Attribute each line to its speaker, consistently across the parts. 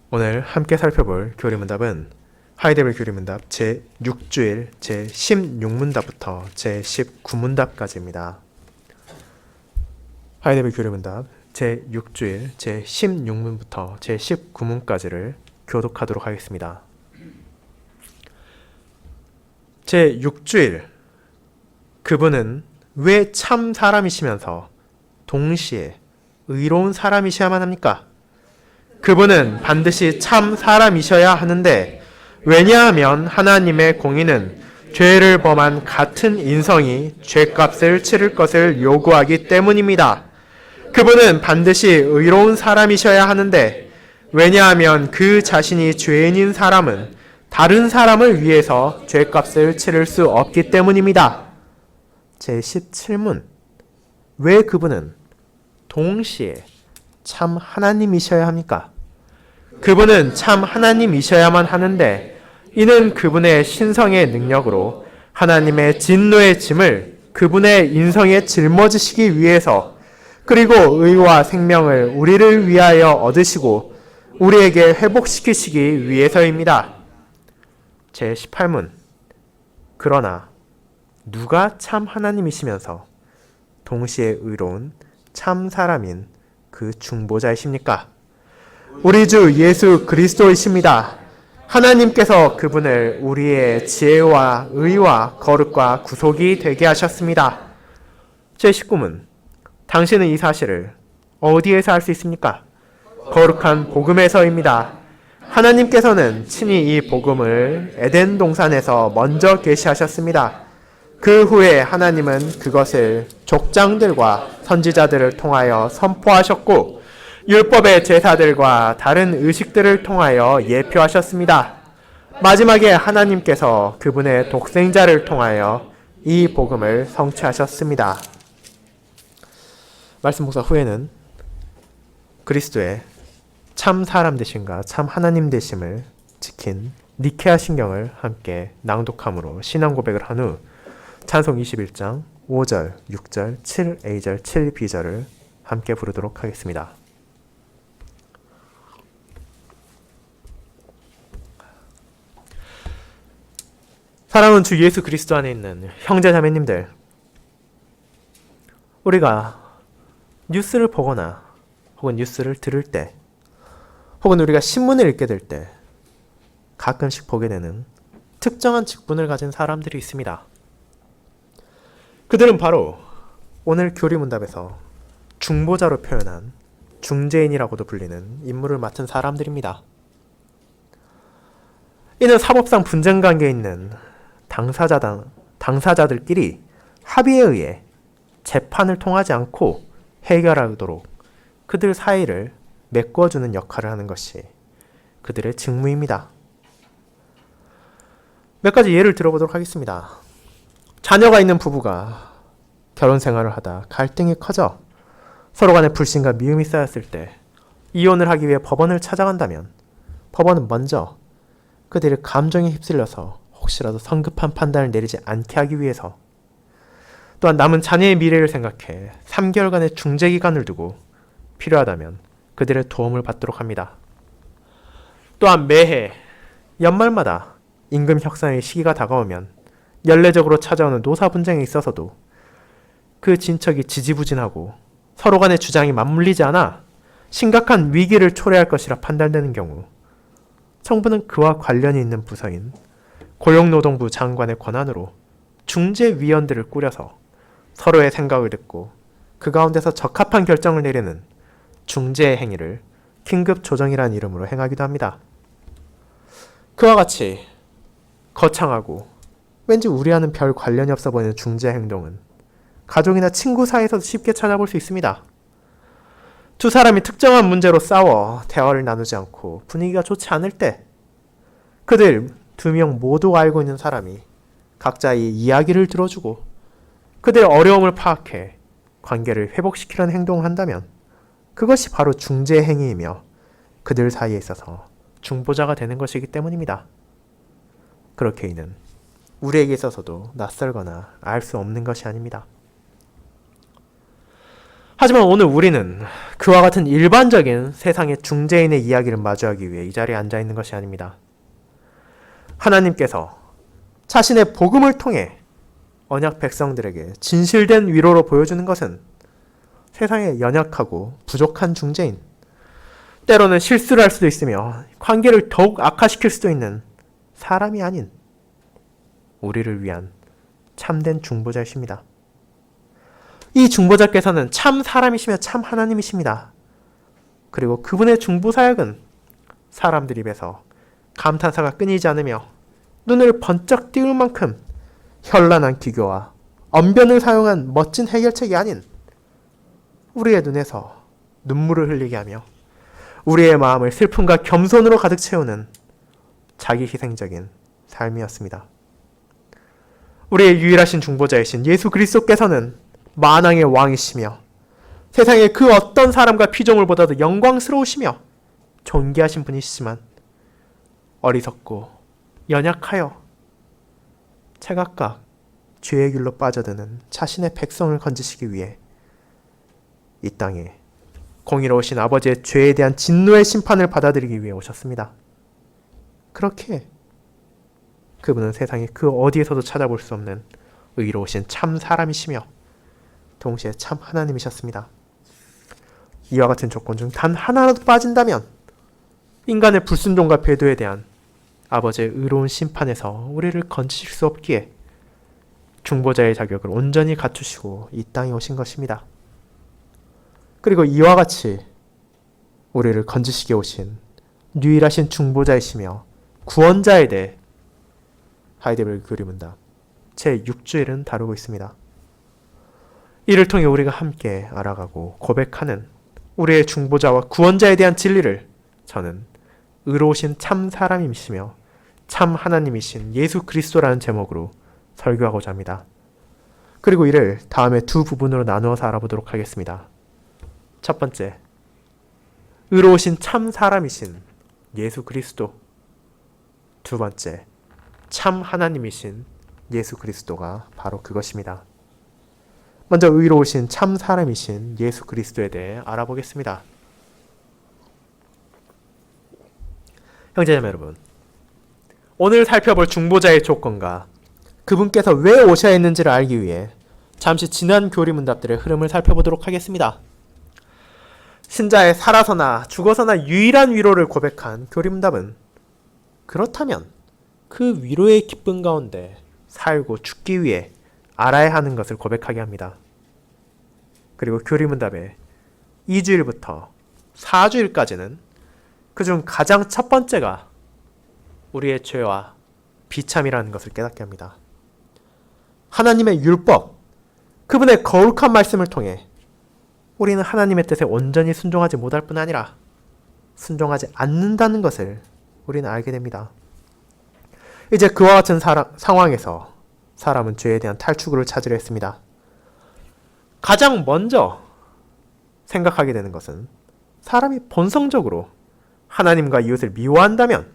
Speaker 1: 오늘 함께 살펴볼 교리문답은 하이데벨 교리문답 제6주일 제16문답부터 제19문답까지입니다. 하이데벨 교리문답 제6주일 제16문부터 제19문까지를 교독하도록 하겠습니다. 제6주일, 그분은 왜 참 사람이시면서 동시에 의로운 사람이셔야만 합니까? 그분은 반드시 참 사람이셔야 하는데, 왜냐하면 하나님의 공의는 죄를 범한 같은 인성이 죄값을 치를 것을 요구하기 때문입니다. 그분은 반드시 의로운 사람이셔야 하는데, 왜냐하면 그 자신이 죄인인 사람은 다른 사람을 위해서 죄값을 치를 수 없기 때문입니다. 제17문, 왜 그분은 동시에 참 하나님이셔야 합니까? 그분은 참 하나님이셔야만 하는데, 이는 그분의 신성의 능력으로 하나님의 진노의 짐을 그분의 인성에 짊어지시기 위해서, 그리고 의와 생명을 우리를 위하여 얻으시고 우리에게 회복시키시기 위해서입니다. 제18문, 그러나 누가 참 하나님이시면서 동시에 의로운 참 사람인 그 중보자이십니까? 우리 주 예수 그리스도이십니다. 하나님께서 그분을 우리의 지혜와 의와 거룩과 구속이 되게 하셨습니다. 제19문, 당신은 이 사실을 어디에서 알 수 있습니까? 거룩한 복음에서입니다. 하나님께서는 친히 이 복음을 에덴 동산에서 먼저 계시하셨습니다. 그 후에 하나님은 그것을 족장들과 선지자들을 통하여 선포하셨고, 율법의 제사들과 다른 의식들을 통하여 예표하셨습니다. 마지막에 하나님께서 그분의 독생자를 통하여 이 복음을 성취하셨습니다. 말씀 묵상 후에는 그리스도의 참 사람 되심과 참 하나님 되심을 지킨 니케아 신경을 함께 낭독함으로 신앙 고백을 한 후 찬송 21장 5절, 6절, 7A절, 7B절을 함께 부르도록 하겠습니다. 사랑하는 주 예수 그리스도 안에 있는 형제 자매님들, 우리가 뉴스를 보거나 혹은 뉴스를 들을 때, 혹은 우리가 신문을 읽게 될 때 가끔씩 보게 되는 특정한 직분을 가진 사람들이 있습니다. 그들은 바로 오늘 교리문답에서 중보자로 표현한 중재인이라고도 불리는 임무를 맡은 사람들입니다. 이는 사법상 분쟁 관계에 있는 당사자들끼리 합의에 의해 재판을 통하지 않고 해결하도록 그들 사이를 메꿔주는 역할을 하는 것이 그들의 직무입니다. 몇 가지 예를 들어보도록 하겠습니다. 자녀가 있는 부부가 결혼 생활을 하다 갈등이 커져 서로 간에 불신과 미움이 쌓였을 때 이혼을 하기 위해 법원을 찾아간다면, 법원은 먼저 그들의 감정에 휩쓸려서 혹시라도 성급한 판단을 내리지 않게 하기 위해서, 또한 남은 자녀의 미래를 생각해 3개월간의 중재기간을 두고 필요하다면 그들의 도움을 받도록 합니다. 또한 매해 연말마다 임금 협상의 시기가 다가오면 연례적으로 찾아오는 노사 분쟁에 있어서도 그 진척이 지지부진하고 서로 간의 주장이 맞물리지 않아 심각한 위기를 초래할 것이라 판단되는 경우, 정부는 그와 관련이 있는 부서인 고용노동부 장관의 권한으로 중재위원들을 꾸려서 서로의 생각을 듣고 그 가운데서 적합한 결정을 내리는 중재의 행위를 긴급조정이라는 이름으로 행하기도 합니다. 그와 같이 거창하고 왠지 우리와는 별 관련이 없어 보이는 중재 행동은 가족이나 친구 사이에서도 쉽게 찾아볼 수 있습니다. 두 사람이 특정한 문제로 싸워 대화를 나누지 않고 분위기가 좋지 않을 때, 그들 두 명 모두 알고 있는 사람이 각자의 이야기를 들어주고 그들의 어려움을 파악해 관계를 회복시키려는 행동을 한다면, 그것이 바로 중재 행위이며 그들 사이에 있어서 중보자가 되는 것이기 때문입니다. 그렇게 이는 우리에게 있어서도 낯설거나 알 수 없는 것이 아닙니다. 하지만 오늘 우리는 그와 같은 일반적인 세상의 중재인의 이야기를 마주하기 위해 이 자리에 앉아 있는 것이 아닙니다. 하나님께서 자신의 복음을 통해 언약 백성들에게 진실된 위로로 보여주는 것은 세상에 연약하고 부족한 중재인, 때로는 실수를 할 수도 있으며 관계를 더욱 악화시킬 수도 있는 사람이 아닌 우리를 위한 참된 중보자이십니다. 이 중보자께서는 참 사람이시며 참 하나님이십니다. 그리고 그분의 중보 사역은 사람들 입에서 감탄사가 끊이지 않으며 눈을 번쩍 띄울 만큼 현란한 기교와 언변을 사용한 멋진 해결책이 아닌 우리의 눈에서 눈물을 흘리게 하며 우리의 마음을 슬픔과 겸손으로 가득 채우는 자기 희생적인 삶이었습니다. 우리의 유일하신 중보자이신 예수 그리스도께서는 만왕의 왕이시며 세상의 그 어떤 사람과 피조물보다도 영광스러우시며 존귀하신 분이시지만 어리석고 연약하여 제각각 죄의 길로 빠져드는 자신의 백성을 건지시기 위해 이 땅에 공의로우신 아버지의 죄에 대한 진노의 심판을 받아들이기 위해 오셨습니다. 그렇게 그분은 세상에 그 어디에서도 찾아볼 수 없는 의로우신 참 사람이시며 동시에 참 하나님이셨습니다. 이와 같은 조건 중 단 하나라도 빠진다면 인간의 불순종과 배도에 대한 아버지의 의로운 심판에서 우리를 건지실 수 없기에 중보자의 자격을 온전히 갖추시고 이 땅에 오신 것입니다. 그리고 이와 같이 우리를 건지시게 오신 유일하신 중보자이시며 구원자에 대해 하이데벨 교리문답 제6주일은 다루고 있습니다. 이를 통해 우리가 함께 알아가고 고백하는 우리의 중보자와 구원자에 대한 진리를 저는 의로우신 참 사람이시며 참 하나님이신 예수 그리스도라는 제목으로 설교하고자 합니다. 그리고 이를 다음에 두 부분으로 나누어서 알아보도록 하겠습니다. 첫 번째, 의로우신 참 사람이신 예수 그리스도. 두 번째, 참 하나님이신 예수 그리스도가 바로 그것입니다. 먼저 의로우신 참 사람이신 예수 그리스도에 대해 알아보겠습니다. 형제자매 여러분, 오늘 살펴볼 중보자의 조건과 그분께서 왜 오셔야 했는지를 알기 위해 잠시 지난 교리문답들의 흐름을 살펴보도록 하겠습니다. 신자의 살아서나 죽어서나 유일한 위로를 고백한 교리문답은 그렇다면 그 위로의 기쁨 가운데 살고 죽기 위해 알아야 하는 것을 고백하게 합니다. 그리고 교리문답의 2주일부터 4주일까지는 그중 가장 첫 번째가 우리의 죄와 비참이라는 것을 깨닫게 합니다. 하나님의 율법, 그분의 거룩한 말씀을 통해 우리는 하나님의 뜻에 온전히 순종하지 못할 뿐 아니라 순종하지 않는다는 것을 우리는 알게 됩니다. 이제 그와 같은 상황에서 사람은 죄에 대한 탈출구를 찾으려 했습니다. 가장 먼저 생각하게 되는 것은 사람이 본성적으로 하나님과 이웃을 미워한다면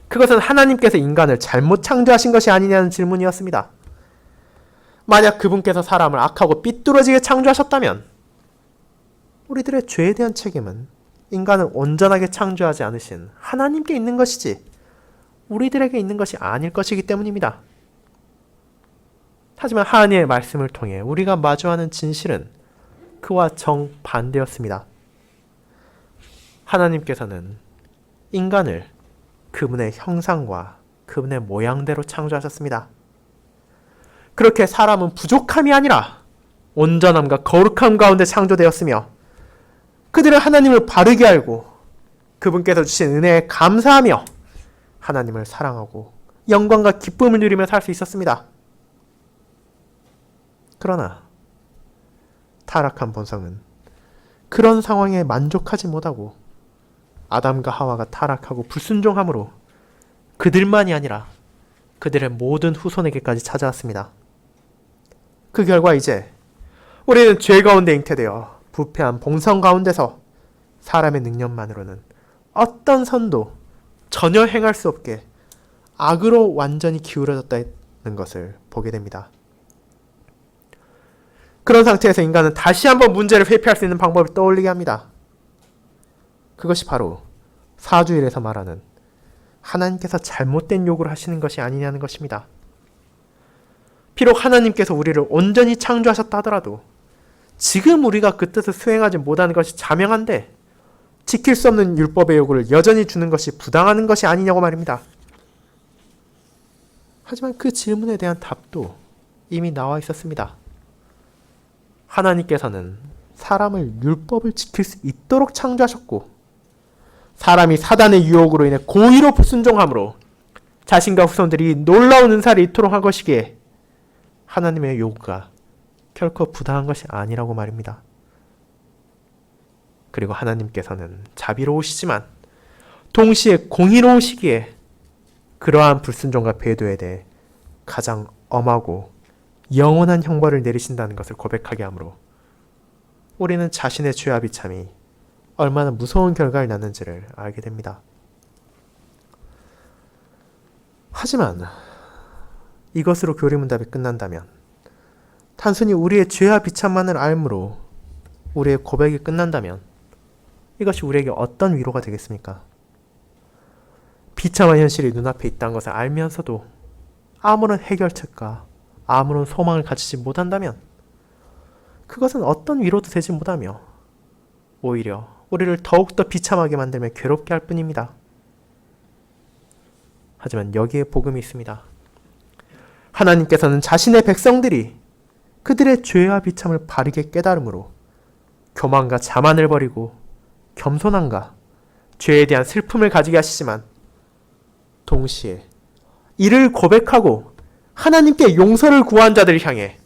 Speaker 1: 그것은 하나님께서 인간을 잘못 창조하신 것이 아니냐는 질문이었습니다. 만약 그분께서 사람을 악하고 삐뚤어지게 창조하셨다면 우리들의 죄에 대한 책임은 인간을 온전하게 창조하지 않으신 하나님께 있는 것이지 우리들에게 있는 것이 아닐 것이기 때문입니다. 하지만 하나님의 말씀을 통해 우리가 마주하는 진실은 그와 정반대였습니다. 하나님께서는 인간을 그분의 형상과 그분의 모양대로 창조하셨습니다. 그렇게 사람은 부족함이 아니라 온전함과 거룩함 가운데 창조되었으며 그들은 하나님을 바르게 알고 그분께서 주신 은혜에 감사하며 하나님을 사랑하고 영광과 기쁨을 누리며 살 수 있었습니다. 그러나 타락한 본성은 그런 상황에 만족하지 못하고 아담과 하와가 타락하고 불순종함으로 그들만이 아니라 그들의 모든 후손에게까지 찾아왔습니다. 그 결과 이제 우리는 죄 가운데 잉태되어 부패한 본성 가운데서 사람의 능력만으로는 어떤 선도 전혀 행할 수 없게 악으로 완전히 기울어졌다는 것을 보게 됩니다. 그런 상태에서 인간은 다시 한번 문제를 회피할 수 있는 방법을 떠올리게 합니다. 그것이 바로 사주일에서 말하는 하나님께서 잘못된 요구를 하시는 것이 아니냐는 것입니다. 비록 하나님께서 우리를 온전히 창조하셨다 하더라도 지금 우리가 그 뜻을 수행하지 못하는 것이 자명한데 지킬 수 없는 율법의 요구를 여전히 주는 것이 부당한 것이 아니냐고 말입니다. 하지만 그 질문에 대한 답도 이미 나와 있었습니다. 하나님께서는 사람을 율법을 지킬 수 있도록 창조하셨고 사람이 사단의 유혹으로 인해 고의로 불순종함으로 자신과 후손들이 놀라운 은사를 이토록 한 것이기에 하나님의 요구가 결코 부당한 것이 아니라고 말입니다. 그리고 하나님께서는 자비로우시지만 동시에 공의로우시기에 그러한 불순종과 배도에 대해 가장 엄하고 영원한 형벌을 내리신다는 것을 고백하게 하므로 우리는 자신의 죄와 비참이 얼마나 무서운 결과를 낳는지를 알게 됩니다. 하지만 이것으로 교리문답이 끝난다면 단순히 우리의 죄와 비참만을 알므로 우리의 고백이 끝난다면 이것이 우리에게 어떤 위로가 되겠습니까? 비참한 현실이 눈앞에 있다는 것을 알면서도 아무런 해결책과 아무런 소망을 가지지 못한다면 그것은 어떤 위로도 되지 못하며 오히려 우리를 더욱더 비참하게 만들며 괴롭게 할 뿐입니다. 하지만 여기에 복음이 있습니다. 하나님께서는 자신의 백성들이 그들의 죄와 비참을 바르게 깨달음으로 교만과 자만을 버리고 겸손함과 죄에 대한 슬픔을 가지게 하시지만 동시에 이를 고백하고 하나님께 용서를 구한 자들을 향해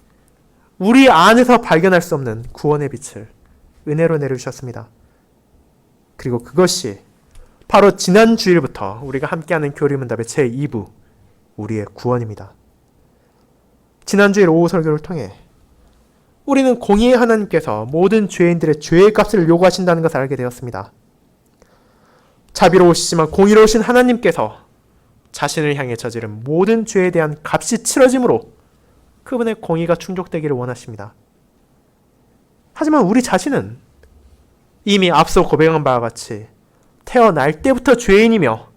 Speaker 1: 우리 안에서 발견할 수 없는 구원의 빛을 은혜로 내려주셨습니다. 그리고 그것이 바로 지난 주일부터 우리가 함께하는 교리문답의 제2부 우리의 구원입니다. 지난 주일 오후 설교를 통해 우리는 공의의 하나님께서 모든 죄인들의 죄의 값을 요구하신다는 것을 알게 되었습니다. 자비로우시지만 공의로우신 하나님께서 자신을 향해 저지른 모든 죄에 대한 값이 치러짐으로 그분의 공의가 충족되기를 원하십니다. 하지만 우리 자신은 이미 앞서 고백한 바와 같이 태어날 때부터 죄인이며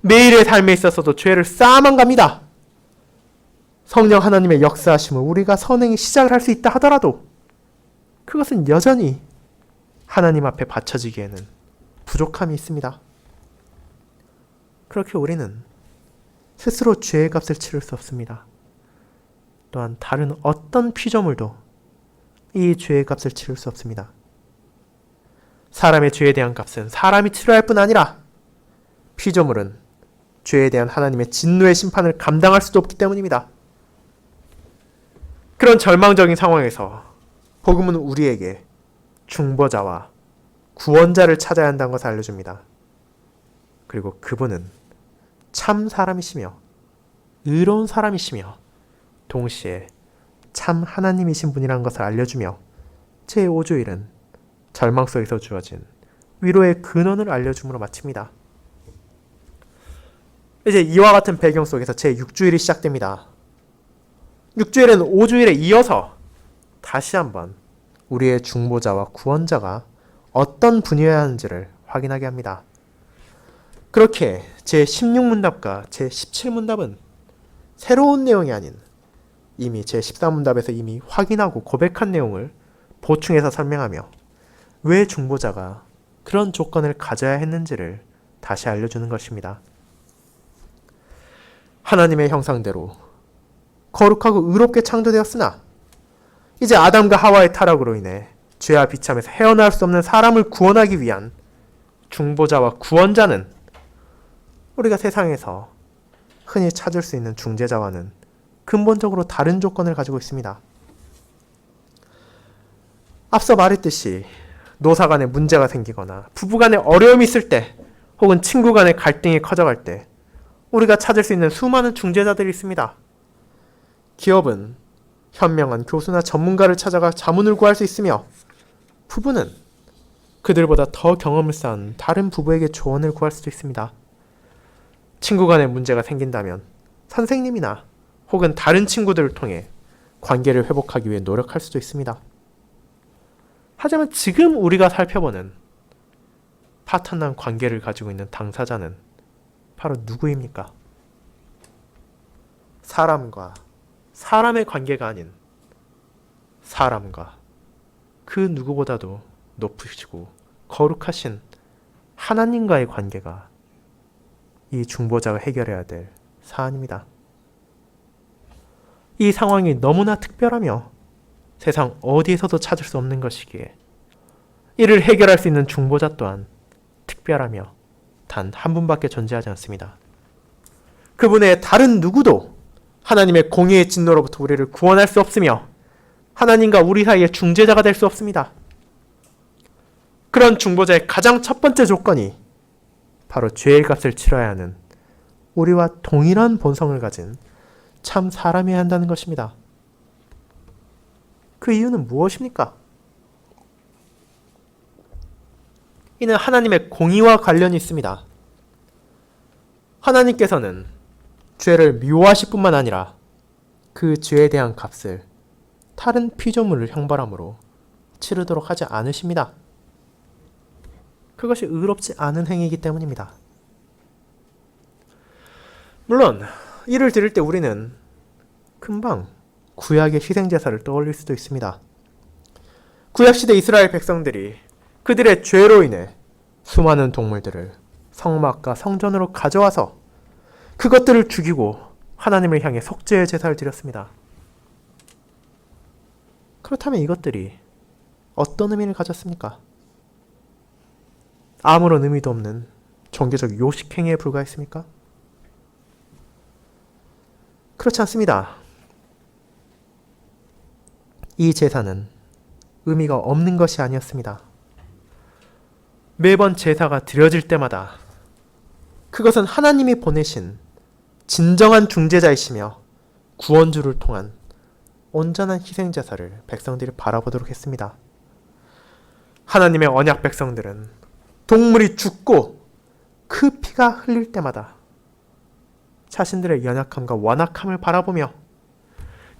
Speaker 1: 매일의 삶에 있어서도 죄를 쌓아만 갑니다. 성령 하나님의 역사하심을 우리가 선행의 시작을 할 수 있다 하더라도 그것은 여전히 하나님 앞에 바쳐지기에는 부족함이 있습니다. 그렇게 우리는 스스로 죄의 값을 치를 수 없습니다. 또한 다른 어떤 피조물도 이 죄의 값을 치를 수 없습니다. 사람의 죄에 대한 값은 사람이 치러야 할 뿐 아니라 피조물은 죄에 대한 하나님의 진노의 심판을 감당할 수도 없기 때문입니다. 그런 절망적인 상황에서 복음은 우리에게 중보자와 구원자를 찾아야 한다는 것을 알려줍니다. 그리고 그분은 참 사람이시며 의로운 사람이시며 동시에 참 하나님이신 분이라는 것을 알려주며 제5주일은 절망 속에서 주어진 위로의 근원을 알려줌으로 마칩니다. 이제 이와 같은 배경 속에서 제6주일이 시작됩니다. 6주일은 5주일에 이어서 다시 한번 우리의 중보자와 구원자가 어떤 분이어야 하는지를 확인하게 합니다. 그렇게 제16문답과 제17문답은 새로운 내용이 아닌 이미 제14문답에서 이미 확인하고 고백한 내용을 보충해서 설명하며 왜 중보자가 그런 조건을 가져야 했는지를 다시 알려주는 것입니다. 하나님의 형상대로 거룩하고 의롭게 창조되었으나 이제 아담과 하와의 타락으로 인해 죄와 비참에서 헤어나올 수 없는 사람을 구원하기 위한 중보자와 구원자는 우리가 세상에서 흔히 찾을 수 있는 중재자와는 근본적으로 다른 조건을 가지고 있습니다. 앞서 말했듯이 노사 간에 문제가 생기거나 부부 간에 어려움이 있을 때 혹은 친구 간의 갈등이 커져갈 때 우리가 찾을 수 있는 수많은 중재자들이 있습니다. 기업은 현명한 교수나 전문가를 찾아가 자문을 구할 수 있으며 부부는 그들보다 더 경험을 쌓은 다른 부부에게 조언을 구할 수도 있습니다. 친구 간에 문제가 생긴다면 선생님이나 혹은 다른 친구들을 통해 관계를 회복하기 위해 노력할 수도 있습니다. 하지만 지금 우리가 살펴보는 파탄난 관계를 가지고 있는 당사자는 바로 누구입니까? 사람과 사람의 관계가 아닌 사람과 그 누구보다도 높으시고 거룩하신 하나님과의 관계가 이 중보자가 해결해야 될 사안입니다. 이 상황이 너무나 특별하며 세상 어디에서도 찾을 수 없는 것이기에 이를 해결할 수 있는 중보자 또한 특별하며 단 한 분밖에 존재하지 않습니다. 그분의 다른 누구도 하나님의 공의의 진노로부터 우리를 구원할 수 없으며 하나님과 우리 사이의 중재자가 될 수 없습니다. 그런 중보자의 가장 첫 번째 조건이 바로 죄의 값을 치러야 하는 우리와 동일한 본성을 가진 참 사람이어야 한다는 것입니다. 그 이유는 무엇입니까? 이는 하나님의 공의와 관련이 있습니다. 하나님께서는 죄를 미워하실 뿐만 아니라 그 죄에 대한 값을 다른 피조물을 형벌함으로 치르도록 하지 않으십니다. 그것이 의롭지 않은 행위이기 때문입니다. 물론 이를 들을 때 우리는 금방 구약의 희생제사를 떠올릴 수도 있습니다. 구약시대 이스라엘 백성들이 그들의 죄로 인해 수많은 동물들을 성막과 성전으로 가져와서 그것들을 죽이고 하나님을 향해 속죄의 제사를 드렸습니다. 그렇다면 이것들이 어떤 의미를 가졌습니까? 아무런 의미도 없는 종교적 요식행위에 불과했습니까? 그렇지 않습니다. 이 제사는 의미가 없는 것이 아니었습니다. 매번 제사가 드려질 때마다 그것은 하나님이 보내신 진정한 중재자이시며 구원주를 통한 온전한 희생제사를 백성들이 바라보도록 했습니다. 하나님의 언약 백성들은 동물이 죽고 그 피가 흘릴 때마다 자신들의 연약함과 완악함을 바라보며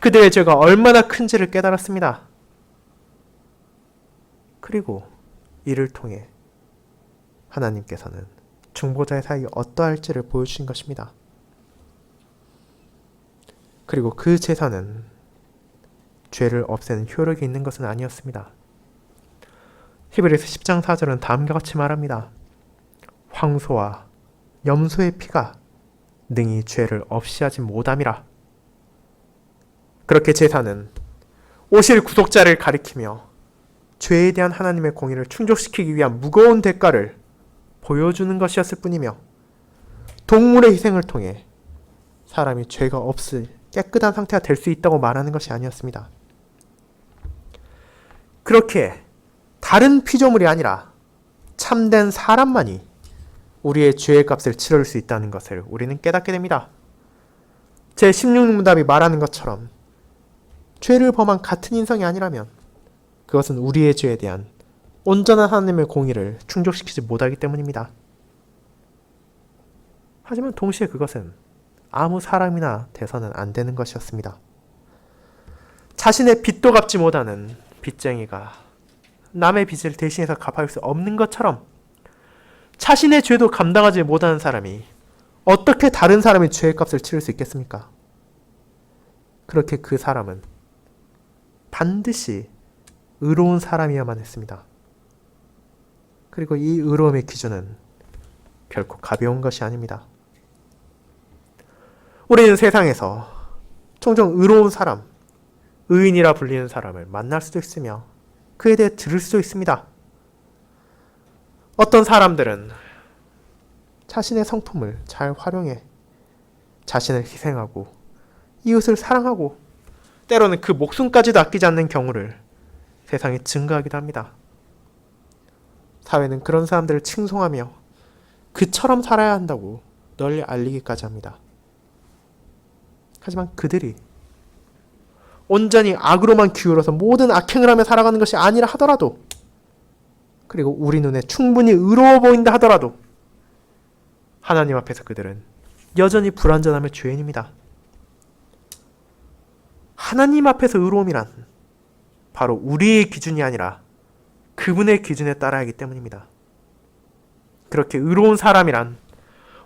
Speaker 1: 그들의 죄가 얼마나 큰지를 깨달았습니다. 그리고 이를 통해 하나님께서는 중보자의 사역이 어떠할지를 보여주신 것입니다. 그리고 그 제사는 죄를 없애는 효력이 있는 것은 아니었습니다. 히브리서 10장 4절은 다음과 같이 말합니다. 황소와 염소의 피가 능히 죄를 없이 하지 못함이라. 그렇게 제사는 오실 구속자를 가리키며 죄에 대한 하나님의 공의를 충족시키기 위한 무거운 대가를 보여주는 것이었을 뿐이며 동물의 희생을 통해 사람이 죄가 없을 깨끗한 상태가 될 수 있다고 말하는 것이 아니었습니다. 그렇게 다른 피조물이 아니라 참된 사람만이 우리의 죄의 값을 치러줄 수 있다는 것을 우리는 깨닫게 됩니다. 제16문답이 말하는 것처럼 죄를 범한 같은 인성이 아니라면 그것은 우리의 죄에 대한 온전한 하나님의 공의를 충족시키지 못하기 때문입니다. 하지만 동시에 그것은 아무 사람이나 돼서는 안 되는 것이었습니다. 자신의 빚도 갚지 못하는 빚쟁이가 남의 빚을 대신해서 갚아줄 수 없는 것처럼 자신의 죄도 감당하지 못하는 사람이 어떻게 다른 사람의 죄의 값을 치를 수 있겠습니까? 그렇게 그 사람은 반드시 의로운 사람이어야만 했습니다. 그리고 이 의로움의 기준은 결코 가벼운 것이 아닙니다. 우리는 세상에서 종종 의로운 사람, 의인이라 불리는 사람을 만날 수도 있으며 그에 대해 들을 수도 있습니다. 어떤 사람들은 자신의 성품을 잘 활용해 자신을 희생하고 이웃을 사랑하고 때로는 그 목숨까지도 아끼지 않는 경우를 세상에 증거하기도 합니다. 사회는 그런 사람들을 칭송하며 그처럼 살아야 한다고 널리 알리기까지 합니다. 하지만 그들이 온전히 악으로만 기울어서 모든 악행을 하며 살아가는 것이 아니라 하더라도, 그리고 우리 눈에 충분히 의로워 보인다 하더라도 하나님 앞에서 그들은 여전히 불완전함의 죄인입니다. 하나님 앞에서 의로움이란 바로 우리의 기준이 아니라 그분의 기준에 따라야 하기 때문입니다. 그렇게 의로운 사람이란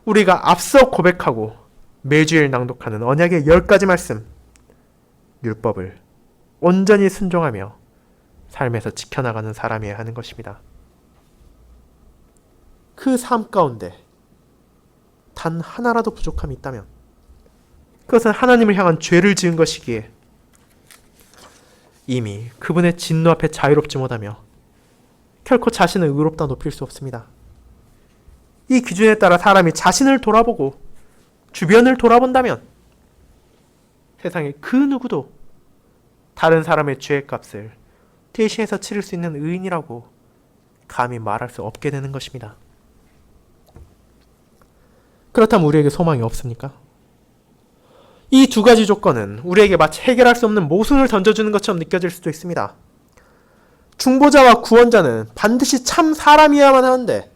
Speaker 1: 우리가 앞서 고백하고 매주일 낭독하는 언약의 10가지 말씀, 율법을 온전히 순종하며 삶에서 지켜나가는 사람이어야 하는 것입니다. 그 삶 가운데 단 하나라도 부족함이 있다면 그것은 하나님을 향한 죄를 지은 것이기에 이미 그분의 진노 앞에 자유롭지 못하며 결코 자신을 의롭다 높일 수 없습니다. 이 기준에 따라 사람이 자신을 돌아보고 주변을 돌아본다면 세상의 그 누구도 다른 사람의 죄의 값을 대신해서 치를 수 있는 의인이라고 감히 말할 수 없게 되는 것입니다. 그렇다면 우리에게 소망이 없습니까? 이 두 가지 조건은 우리에게 마치 해결할 수 없는 모순을 던져주는 것처럼 느껴질 수도 있습니다. 중보자와 구원자는 반드시 참 사람이어야만 하는데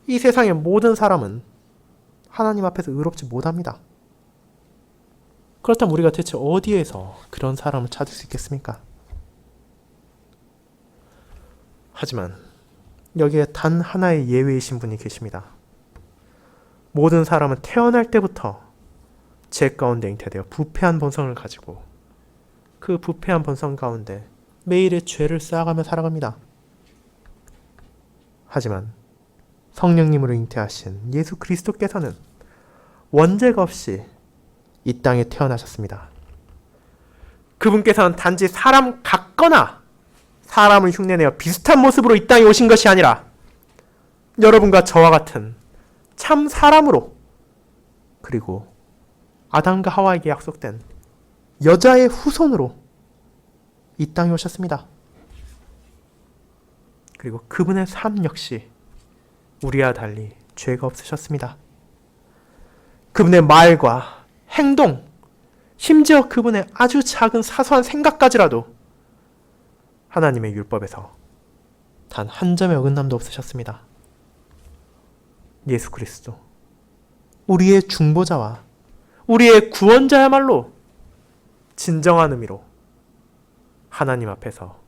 Speaker 1: 이 세상의 모든 사람은 하나님 앞에서 의롭지 못합니다. 그렇다면 우리가 대체 어디에서 그런 사람을 찾을 수 있겠습니까? 하지만 여기에 단 하나의 예외이신 분이 계십니다. 모든 사람은 태어날 때부터 죄 가운데 잉태되어 부패한 본성을 가지고 그 부패한 본성 가운데 매일의 죄를 쌓아가며 살아갑니다. 하지만 성령님으로 잉태하신 예수 그리스도께서는 원죄가 없이 이 땅에 태어나셨습니다. 그분께서는 단지 사람 같거나 사람을 흉내내어 비슷한 모습으로 이 땅에 오신 것이 아니라 여러분과 저와 같은 참 사람으로 그리고 아담과 하와에게 약속된 여자의 후손으로 이 땅에 오셨습니다. 그리고 그분의 삶 역시 우리와 달리 죄가 없으셨습니다. 그분의 말과 행동, 심지어 그분의 아주 작은 사소한 생각까지라도 하나님의 율법에서 단 한 점의 어긋남도 없으셨습니다. 예수 그리스도, 우리의 중보자와 우리의 구원자야말로 진정한 의미로 하나님 앞에서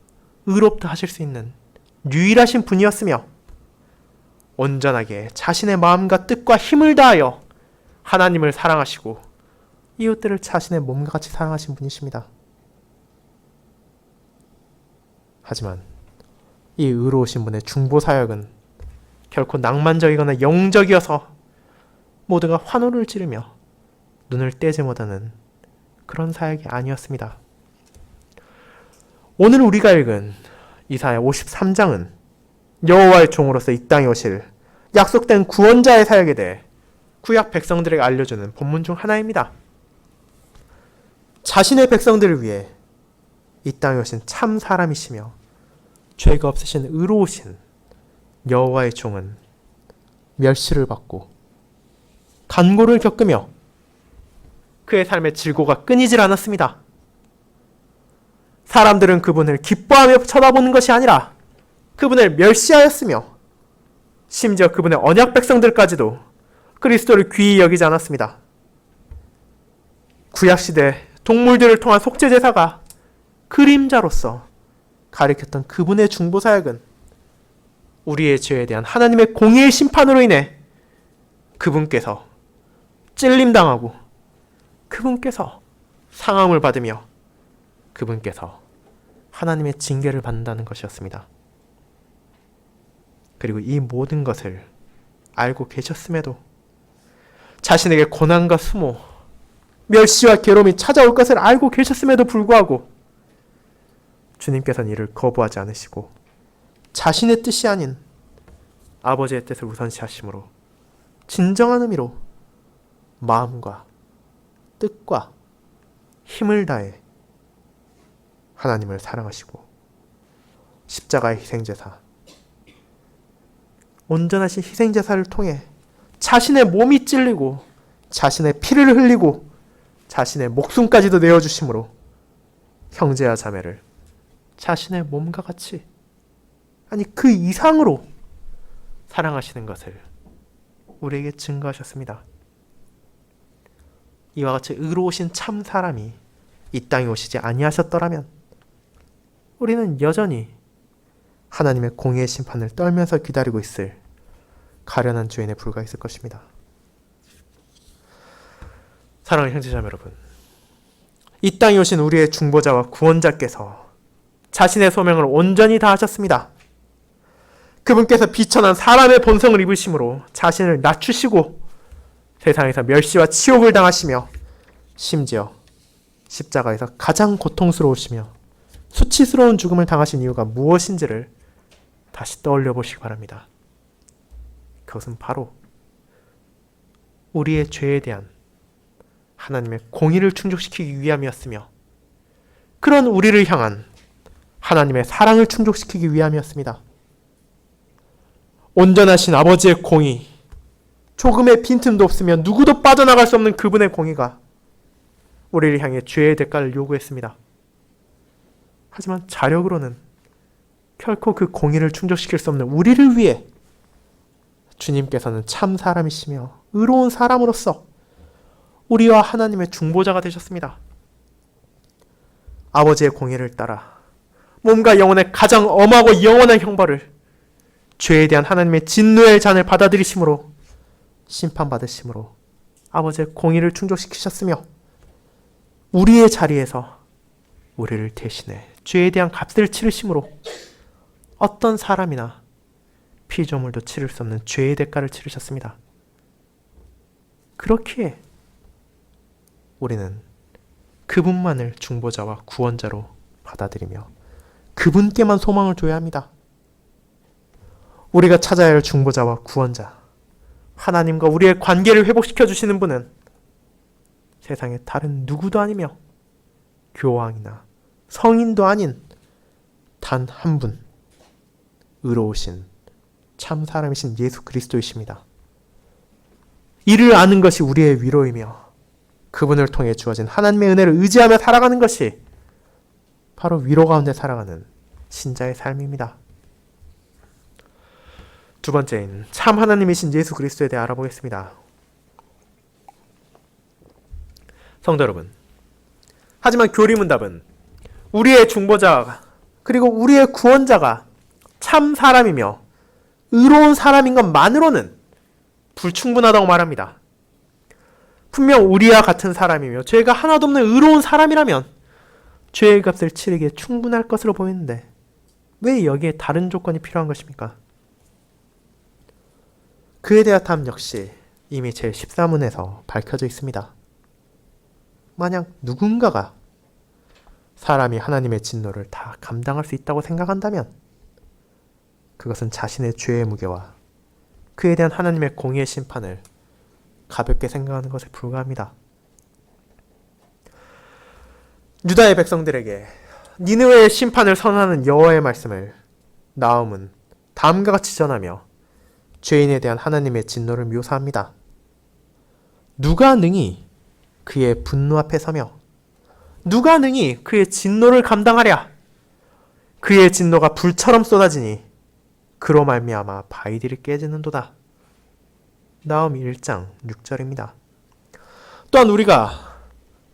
Speaker 1: 의롭다 하실 수 있는 유일하신 분이었으며 온전하게 자신의 마음과 뜻과 힘을 다하여 하나님을 사랑하시고 이웃들을 자신의 몸과 같이 사랑하신 분이십니다. 하지만 이 의로우신 분의 중보 사역은 결코 낭만적이거나 영적이어서 모두가 환호를 지르며 눈을 떼지 못하는 그런 사역이 아니었습니다. 오늘 우리가 읽은 이사야 53장은 여호와의 종으로서 이 땅에 오실 약속된 구원자의 사역에 대해 구약 백성들에게 알려주는 본문 중 하나입니다. 자신의 백성들을 위해 이 땅에 오신 참 사람이시며 죄가 없으신 의로우신 여호와의 종은 멸시를 받고 간고를 겪으며 그의 삶의 질고가 끊이질 않았습니다. 사람들은 그분을 기뻐하며 쳐다보는 것이 아니라 그분을 멸시하였으며 심지어 그분의 언약 백성들까지도 그리스도를 귀히 여기지 않았습니다. 구약시대 동물들을 통한 속죄제사가 그림자로서 가리켰던 그분의 중보사역은 우리의 죄에 대한 하나님의 공의의 심판으로 인해 그분께서 찔림당하고 그분께서 상함을 받으며 그분께서 하나님의 징계를 받는다는 것이었습니다. 그리고 이 모든 것을 알고 계셨음에도 자신에게 고난과 수모, 멸시와 괴로움이 찾아올 것을 알고 계셨음에도 불구하고 주님께서는 이를 거부하지 않으시고 자신의 뜻이 아닌 아버지의 뜻을 우선시하심으로 진정한 의미로 마음과 뜻과 힘을 다해 하나님을 사랑하시고 십자가의 희생제사, 온전하신 희생제사를 통해 자신의 몸이 찔리고 자신의 피를 흘리고 자신의 목숨까지도 내어주심으로 형제와 자매를 자신의 몸과 같이, 아니 그 이상으로 사랑하시는 것을 우리에게 증거하셨습니다. 이와 같이 의로우신 참 사람이 이 땅에 오시지 아니하셨더라면 우리는 여전히 하나님의 공의의 심판을 떨면서 기다리고 있을 가련한 죄인에 불과했을 것입니다. 사랑하는 형제자매 여러분, 이 땅에 오신 우리의 중보자와 구원자께서 자신의 소명을 온전히 다하셨습니다. 그분께서 비천한 사람의 본성을 입으심으로 자신을 낮추시고 세상에서 멸시와 치욕을 당하시며 심지어 십자가에서 가장 고통스러우시며 수치스러운 죽음을 당하신 이유가 무엇인지를 다시 떠올려 보시기 바랍니다. 그것은 바로 우리의 죄에 대한 하나님의 공의를 충족시키기 위함이었으며 그런 우리를 향한 하나님의 사랑을 충족시키기 위함이었습니다. 온전하신 아버지의 공의, 조금의 빈틈도 없으며 누구도 빠져나갈 수 없는 그분의 공의가 우리를 향해 죄의 대가를 요구했습니다. 하지만 자력으로는 결코 그 공의를 충족시킬 수 없는 우리를 위해 주님께서는 참 사람이시며 의로운 사람으로서 우리와 하나님의 중보자가 되셨습니다. 아버지의 공의를 따라 몸과 영혼의 가장 엄하고 영원한 형벌을 죄에 대한 하나님의 진노의 잔을 받아들이심으로 심판받으심으로 아버지의 공의를 충족시키셨으며 우리의 자리에서 우리를 대신해 죄에 대한 값을 치르심으로 어떤 사람이나 피조물도 치를 수 없는 죄의 대가를 치르셨습니다. 그렇기에 우리는 그분만을 중보자와 구원자로 받아들이며 그분께만 소망을 둬야 합니다. 우리가 찾아야 할 중보자와 구원자, 하나님과 우리의 관계를 회복시켜 주시는 분은 세상의 다른 누구도 아니며 교황이나 성인도 아닌 단 한 분, 의로우신 참 사람이신 예수 그리스도이십니다. 이를 아는 것이 우리의 위로이며 그분을 통해 주어진 하나님의 은혜를 의지하며 살아가는 것이 바로 위로 가운데 살아가는 신자의 삶입니다. 두 번째인 참 하나님이신 예수 그리스도에 대해 알아보겠습니다. 성도 여러분, 하지만 교리문답은 우리의 중보자가 그리고 우리의 구원자가 참 사람이며 의로운 사람인 것만으로는 불충분하다고 말합니다. 분명 우리와 같은 사람이며 죄가 하나도 없는 의로운 사람이라면 죄의 값을 치르기에 충분할 것으로 보이는데 왜 여기에 다른 조건이 필요한 것입니까? 그에 대한 답 역시 이미 제13문에서 밝혀져 있습니다. 만약 누군가가 사람이 하나님의 진노를 다 감당할 수 있다고 생각한다면 그것은 자신의 죄의 무게와 그에 대한 하나님의 공의의 심판을 가볍게 생각하는 것에 불과합니다. 유다의 백성들에게 니느웨의 심판을 선언하는 여호와의 말씀을 나훔은 다음과 같이 전하며 죄인에 대한 하나님의 진노를 묘사합니다. 누가 능히 그의 분노 앞에 서며 누가 능히 그의 진노를 감당하랴? 그의 진노가 불처럼 쏟아지니 그로 말미암아 바위들이 깨지는도다. 나훔 1장 6절입니다. 또한 우리가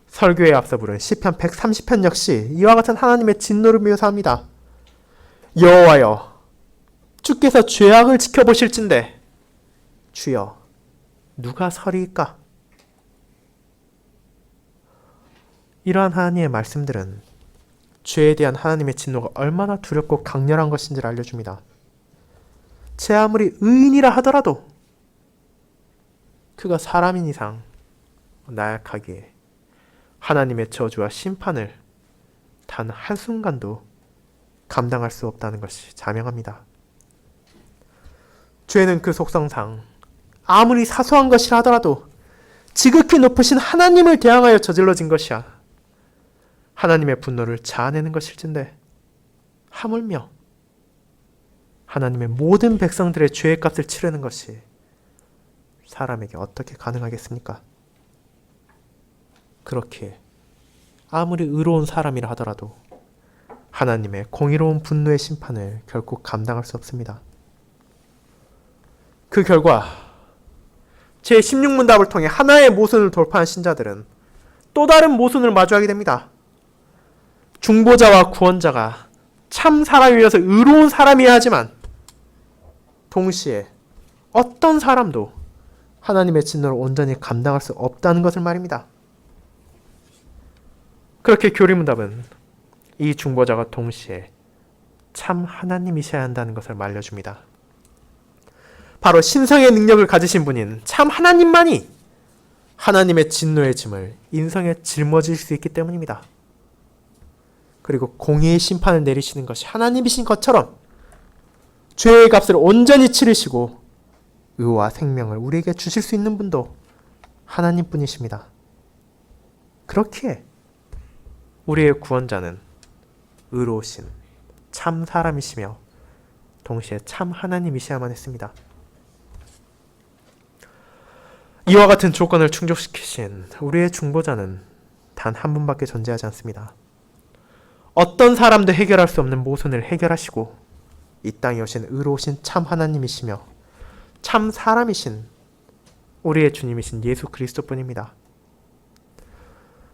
Speaker 1: 설교에 앞서 부른 시편 130편 역시 이와 같은 하나님의 진노를 묘사합니다. 여호와여, 주께서 죄악을 지켜보실진대 주여 누가 서리이까? 이러한 하나님의 말씀들은 죄에 대한 하나님의 진노가 얼마나 두렵고 강렬한 것인지를 알려줍니다. 제 아무리 의인이라 하더라도 그가 사람인 이상 나약하기에 하나님의 저주와 심판을 단 한순간도 감당할 수 없다는 것이 자명합니다. 죄는 그 속성상 아무리 사소한 것이라 하더라도 지극히 높으신 하나님을 대항하여 저질러진 것이야 하나님의 분노를 자아내는 것일진데 하물며 하나님의 모든 백성들의 죄의 값을 치르는 것이 사람에게 어떻게 가능하겠습니까? 그렇게 아무리 의로운 사람이라 하더라도 하나님의 공의로운 분노의 심판을 결코 감당할 수 없습니다. 그 결과 제16문답을 통해 하나의 모순을 돌파한 신자들은 또 다른 모순을 마주하게 됩니다. 중보자와 구원자가 참 사람이어서 의로운 사람이어야 하지만 동시에 어떤 사람도 하나님의 진노를 온전히 감당할 수 없다는 것을 말입니다. 그렇게 교리문답은 이 중보자가 동시에 참 하나님이셔야 한다는 것을 말려줍니다. 바로 신성의 능력을 가지신 분인 참 하나님만이 하나님의 진노의 짐을 인성에 짊어질 수 있기 때문입니다. 그리고 공의의 심판을 내리시는 것이 하나님이신 것처럼 죄의 값을 온전히 치르시고 의와 생명을 우리에게 주실 수 있는 분도 하나님뿐이십니다. 그렇기에 우리의 구원자는 의로우신 참 사람이시며 동시에 참 하나님이셔야만 했습니다. 이와 같은 조건을 충족시키신 우리의 중보자는 단 한 분밖에 존재하지 않습니다. 어떤 사람도 해결할 수 없는 모순을 해결하시고 이 땅에 오신 의로우신 참 하나님이시며 참 사람이신 우리의 주님이신 예수 그리스도뿐입니다.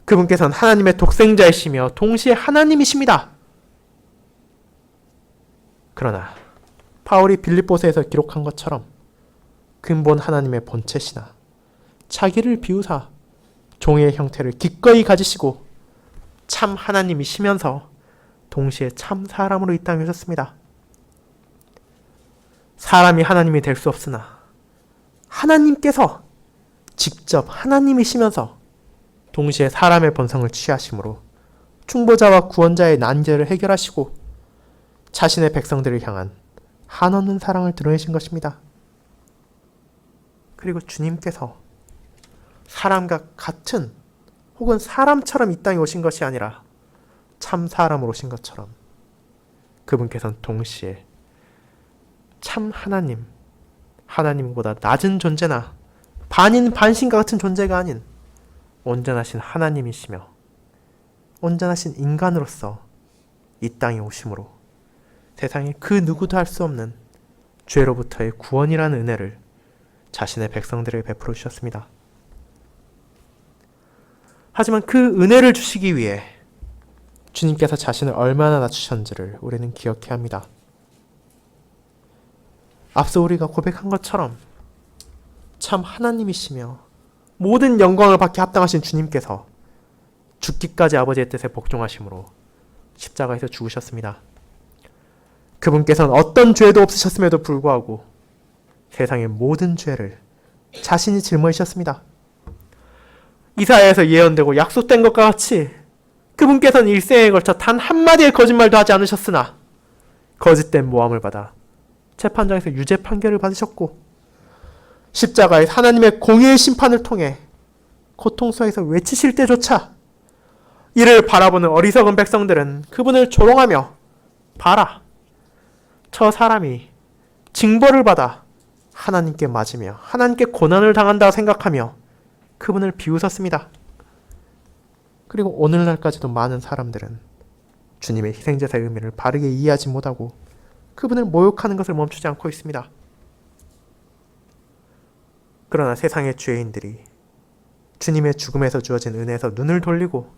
Speaker 1: 그분께서는 하나님의 독생자이시며 동시에 하나님이십니다. 그러나 바울이 빌립보서에서 기록한 것처럼 근본 하나님의 본체시나 자기를 비우사 종의 형태를 기꺼이 가지시고 참 하나님이시면서 동시에 참 사람으로 이 땅에 오셨습니다. 사람이 하나님이 될 수 없으나 하나님께서 직접 하나님이시면서 동시에 사람의 본성을 취하심으로 중보자와 구원자의 난제를 해결하시고 자신의 백성들을 향한 한없는 사랑을 드러내신 것입니다. 그리고 주님께서 사람과 같은 혹은 사람처럼 이 땅에 오신 것이 아니라 참 사람으로 오신 것처럼 그분께서는 동시에 참 하나님, 하나님보다 낮은 존재나 반인 반신과 같은 존재가 아닌 온전하신 하나님이시며 온전하신 인간으로서 이 땅에 오심으로 세상에 그 누구도 할 수 없는 죄로부터의 구원이라는 은혜를 자신의 백성들에게 베풀어 주셨습니다. 하지만 그 은혜를 주시기 위해 주님께서 자신을 얼마나 낮추셨는지를 우리는 기억해야 합니다. 앞서 우리가 고백한 것처럼 참 하나님이시며 모든 영광을 받기 합당하신 주님께서 죽기까지 아버지의 뜻에 복종하심으로 십자가에서 죽으셨습니다. 그분께서는 어떤 죄도 없으셨음에도 불구하고 세상의 모든 죄를 자신이 짊어지셨습니다. 이사야에서 예언되고 약속된 것과 같이 그분께서는 일생에 걸쳐 단 한마디의 거짓말도 하지 않으셨으나 거짓된 모함을 받아 재판장에서 유죄 판결을 받으셨고 십자가에 하나님의 공의의 심판을 통해 고통스러워서 외치실 때조차 이를 바라보는 어리석은 백성들은 그분을 조롱하며 봐라, 저 사람이 징벌을 받아 하나님께 맞으며 하나님께 고난을 당한다고 생각하며 그분을 비웃었습니다. 그리고 오늘날까지도 많은 사람들은 주님의 희생제사의 의미를 바르게 이해하지 못하고 그분을 모욕하는 것을 멈추지 않고 있습니다. 그러나 세상의 죄인들이 주님의 죽음에서 주어진 은혜에서 눈을 돌리고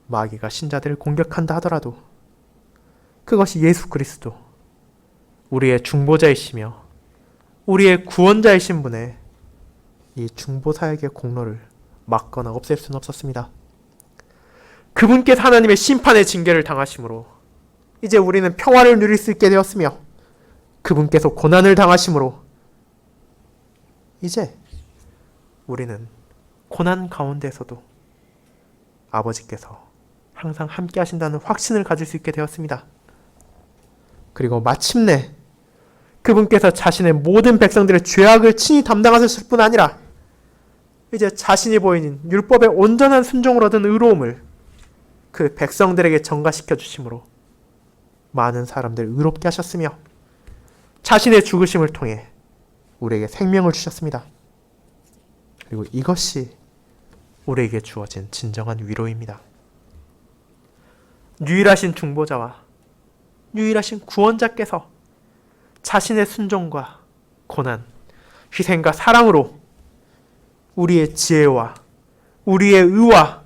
Speaker 1: 마귀가 신자들을 공격한다 하더라도 그것이 예수 그리스도, 우리의 중보자이시며 우리의 구원자이신 분의 이 중보사역의 공로를 막거나 없앨 수는 없었습니다. 그분께서 하나님의 심판의 징계를 당하심으로 이제 우리는 평화를 누릴 수 있게 되었으며 그분께서 고난을 당하심으로 이제 우리는 고난 가운데서도 아버지께서 항상 함께 하신다는 확신을 가질 수 있게 되었습니다. 그리고 마침내 그분께서 자신의 모든 백성들의 죄악을 친히 담당하셨을 뿐 아니라 이제 자신이 보이는 율법의 온전한 순종을 얻은 의로움을 그 백성들에게 전가시켜 주심으로 많은 사람들을 의롭게 하셨으며 자신의 죽으심을 통해 우리에게 생명을 주셨습니다. 그리고 이것이 우리에게 주어진 진정한 위로입니다. 유일하신 중보자와 유일하신 구원자께서 자신의 순종과 고난, 희생과 사랑으로 우리의 지혜와 우리의 의와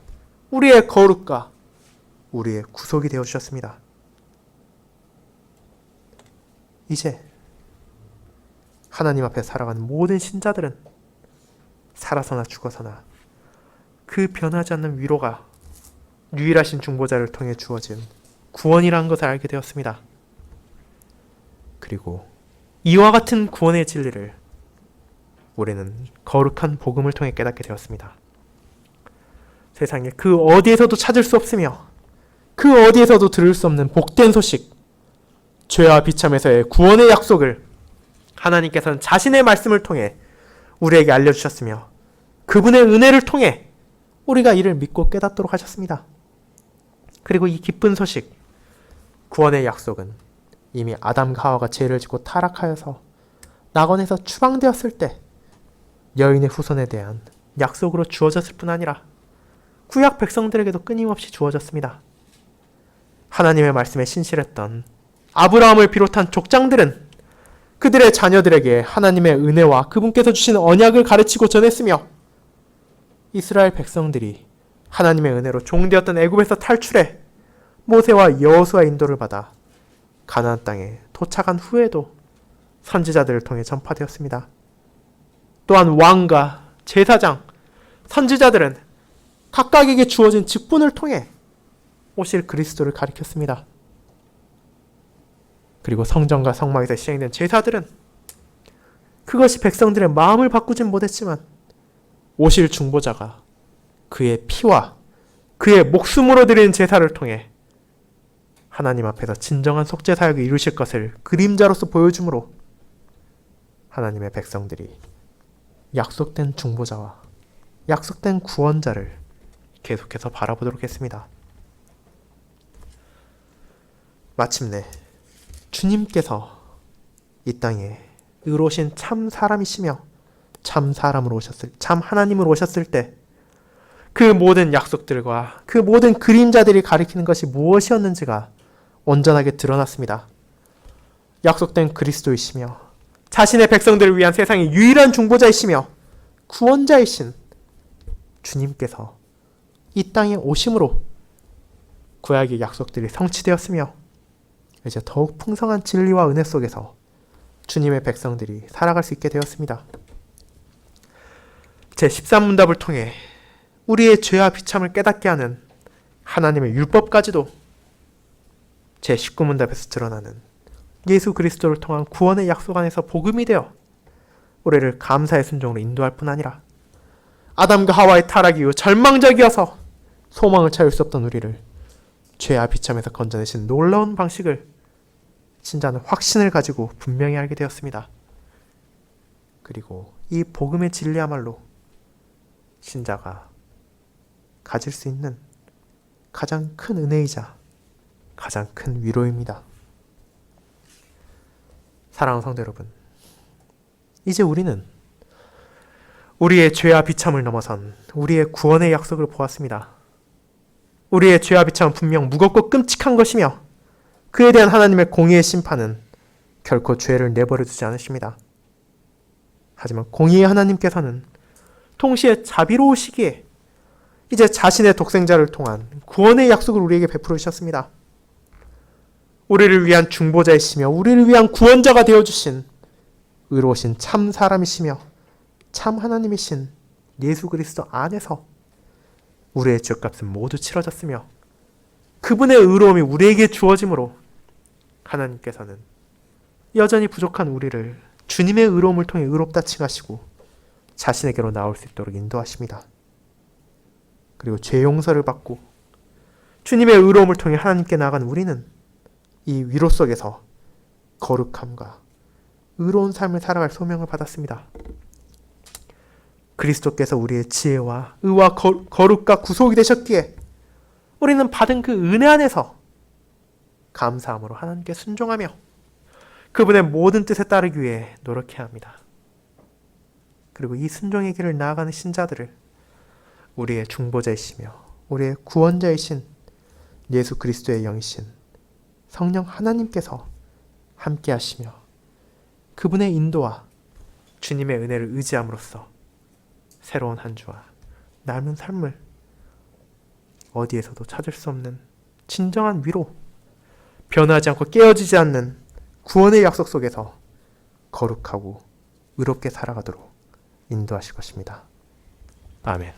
Speaker 1: 우리의 거룩과 우리의 구속이 되어 주셨습니다. 이제 하나님 앞에 살아가는 모든 신자들은 살아서나 죽어서나 그 변하지 않는 위로가 유일하신 중보자를 통해 주어진 구원이라는 것을 알게 되었습니다. 그리고 이와 같은 구원의 진리를 우리는 거룩한 복음을 통해 깨닫게 되었습니다. 세상에 그 어디에서도 찾을 수 없으며 그 어디에서도 들을 수 없는 복된 소식, 죄와 비참에서의 구원의 약속을 하나님께서는 자신의 말씀을 통해 우리에게 알려주셨으며 그분의 은혜를 통해 우리가 이를 믿고 깨닫도록 하셨습니다. 그리고 이 기쁜 소식, 구원의 약속은 이미 아담과 하와가 죄를 짓고 타락하여서 낙원에서 추방되었을 때 여인의 후손에 대한 약속으로 주어졌을 뿐 아니라 구약 백성들에게도 끊임없이 주어졌습니다. 하나님의 말씀에 신실했던 아브라함을 비롯한 족장들은 그들의 자녀들에게 하나님의 은혜와 그분께서 주신 언약을 가르치고 전했으며 이스라엘 백성들이 하나님의 은혜로 종되었던 애굽에서 탈출해 모세와 여호수아의 인도를 받아 가나안 땅에 도착한 후에도 선지자들을 통해 전파되었습니다. 또한 왕과 제사장, 선지자들은 각각에게 주어진 직분을 통해 오실 그리스도를 가리켰습니다. 그리고 성전과 성막에서 시행된 제사들은 그것이 백성들의 마음을 바꾸진 못했지만 오실 중보자가 그의 피와 그의 목숨으로 드리는 제사를 통해 하나님 앞에서 진정한 속죄 사역을 이루실 것을 그림자로서 보여주므로 하나님의 백성들이 약속된 중보자와 약속된 구원자를 계속해서 바라보도록 했습니다. 마침내 주님께서 이 땅에 의로우신 참 사람이시며 참 사람으로 오셨을, 참 하나님으로 오셨을 때 그 모든 약속들과 그 모든 그림자들이 가리키는 것이 무엇이었는지가 온전하게 드러났습니다. 약속된 그리스도이시며 자신의 백성들을 위한 세상의 유일한 중보자이시며 구원자이신 주님께서 이 땅에 오심으로 구약의 약속들이 성취되었으며 이제 더욱 풍성한 진리와 은혜 속에서 주님의 백성들이 살아갈 수 있게 되었습니다. 제13문답을 통해 우리의 죄와 비참을 깨닫게 하는 하나님의 율법까지도 제19문답에서 드러나는 예수 그리스도를 통한 구원의 약속 안에서 복음이 되어 우리를 감사의 순종으로 인도할 뿐 아니라 아담과 하와의 타락 이후 절망적이어서 소망을 찾을 수 없던 우리를 죄와 비참에서 건져내신 놀라운 방식을 신자는 확신을 가지고 분명히 알게 되었습니다. 그리고 이 복음의 진리야말로 신자가 가질 수 있는 가장 큰 은혜이자 가장 큰 위로입니다. 사랑하는 성도 여러분, 이제 우리는 우리의 죄와 비참을 넘어선 우리의 구원의 약속을 보았습니다. 우리의 죄와 비참은 분명 무겁고 끔찍한 것이며 그에 대한 하나님의 공의의 심판은 결코 죄를 내버려 두지 않으십니다. 하지만 공의의 하나님께서는 동시에 자비로우시기에 이제 자신의 독생자를 통한 구원의 약속을 우리에게 베풀어 주셨습니다. 우리를 위한 중보자이시며 우리를 위한 구원자가 되어주신 의로우신 참 사람이시며 참 하나님이신 예수 그리스도 안에서 우리의 죄값은 모두 치러졌으며 그분의 의로움이 우리에게 주어짐으로 하나님께서는 여전히 부족한 우리를 주님의 의로움을 통해 의롭다 칭하시고 자신에게로 나올 수 있도록 인도하십니다. 그리고 죄 용서를 받고 주님의 의로움을 통해 하나님께 나아간 우리는 이 위로 속에서 거룩함과 의로운 삶을 살아갈 소명을 받았습니다. 그리스도께서 우리의 지혜와 의와 거룩과 구속이 되셨기에 우리는 받은 그 은혜 안에서 감사함으로 하나님께 순종하며 그분의 모든 뜻에 따르기 위해 노력해야 합니다. 그리고 이 순종의 길을 나아가는 신자들을 우리의 중보자이시며 우리의 구원자이신 예수 그리스도의 영이신 성령 하나님께서 함께 하시며 그분의 인도와 주님의 은혜를 의지함으로써 새로운 한 주와 남은 삶을 어디에서도 찾을 수 없는 진정한 위로, 변하지 않고 깨어지지 않는 구원의 약속 속에서 거룩하고 의롭게 살아가도록 인도하실 것입니다. 아멘.